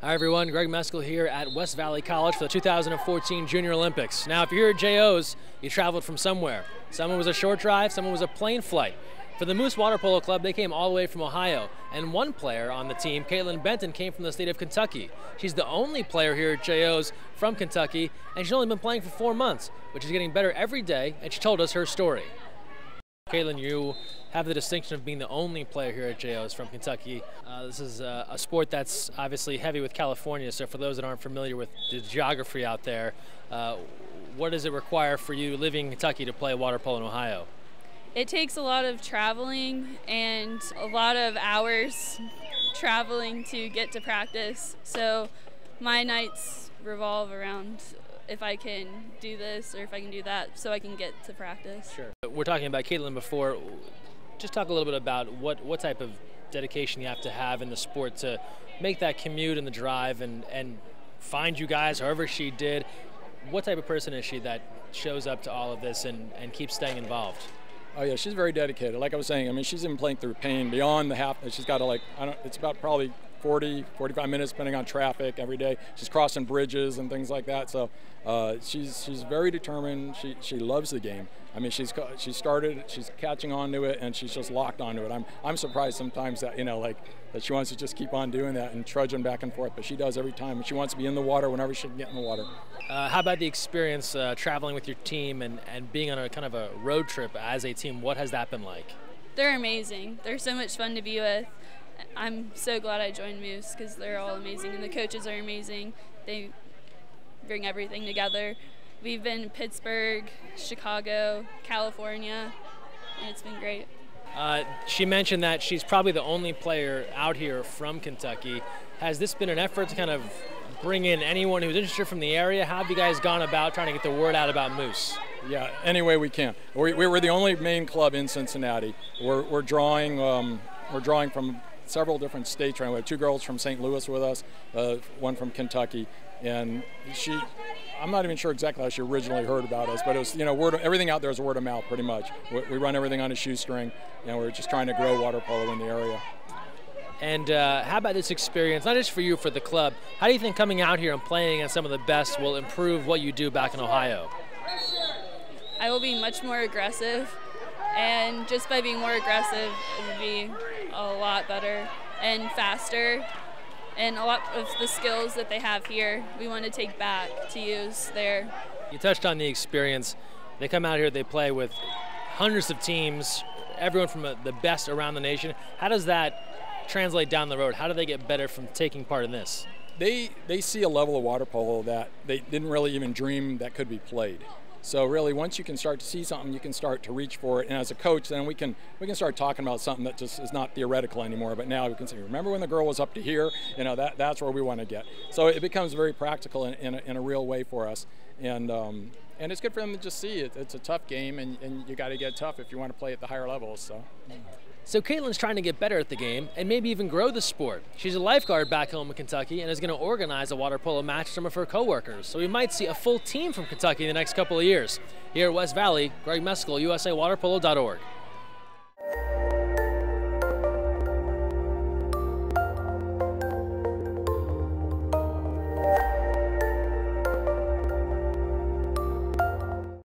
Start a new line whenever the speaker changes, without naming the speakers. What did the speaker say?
Hi everyone, Greg Mescall here at West Valley College for the 2014 Junior Olympics. Now if you're here at JO's, you traveled from somewhere. Someone was a short drive, someone was a plane flight. For the Moose Water Polo Club, they came all the way from Ohio, and one player on the team, Caitlyn Benton, came from the state of Kentucky. She's the only player here at JO's from Kentucky, and she's only been playing for 4 months, which is getting better every day, and she told us her story. Caitlyn, you have the distinction of being the only player here at JO's from Kentucky. This is a sport that's obviously heavy with California, so for those that aren't familiar with the geography out there, what does it require for you living in Kentucky to play water polo in Ohio?
It takes a lot of traveling and a lot of hours traveling to get to practice, so my nights revolve around if I can do this or if I can do that so I can get to practice.
Sure. We're talking about Caitlyn before. Just talk a little bit about what type of dedication you have to have in the sport to make that commute and the drive and find you guys however she did. What type of person is she that shows up to all of this and keeps staying involved?
Oh yeah, she's very dedicated. Like I was saying, I mean, she's even playing through pain beyond the half. She's got to it's about probably 45 minutes depending on traffic every day. She's crossing bridges and things like that. So she's very determined. She loves the game. I mean, she's catching on to it, and she's just locked onto it. I'm surprised sometimes that that she wants to just keep on doing that and trudging back and forth, but she does every time. And she wants to be in the water whenever she can get in the water.
How about the experience traveling with your team and being on a kind of a road trip as a team? What has that been like?
They're amazing. They're so much fun to be with. I'm so glad I joined Moose because they're all amazing and the coaches are amazing. They bring everything together. We've been in Pittsburgh, Chicago, California, and it's been great.
She mentioned that she's probably the only player out here from Kentucky. Has this been an effort to kind of bring in anyone who's interested from the area? How have you guys gone about trying to get the word out about Moose?
Yeah, any way we can. We're the only main club in Cincinnati. We're drawing from several different states. We have 2 girls from St. Louis with us, one from Kentucky, and I'm not even sure exactly how she originally heard about us, but it was, everything out there is word of mouth pretty much. We run everything on a shoestring, and we're just trying to grow water polo in the area.
And how about this experience, not just for you, for the club? How do you think coming out here and playing against some of the best will improve what you do back in Ohio?
I will be much more aggressive, and just by being more aggressive, it would be a lot better and faster. And a lot of the skills that they have here, we want to take back to use there.
You touched on the experience. They come out here, they play with hundreds of teams, everyone from the best around the nation. How does that translate down the road? How do they get better from taking part in this?
They see a level of water polo that they didn't really even dream that could be played. So really, once you can start to see something, you can start to reach for it. And as a coach, then we can start talking about something that just is not theoretical anymore. But now we can say, remember when the girl was up to here? That's where we want to get. So it becomes very practical in a real way for us. And it's good for them to just see it. It's a tough game, and you got to get tough if you want to play at the higher levels.
So Caitlyn's trying to get better at the game and maybe even grow the sport. She's a lifeguard back home in Kentucky and is going to organize a water polo match with some of her coworkers. So we might see a full team from Kentucky in the next couple of years. Here at West Valley, Greg Mescall, USAWaterPolo.org.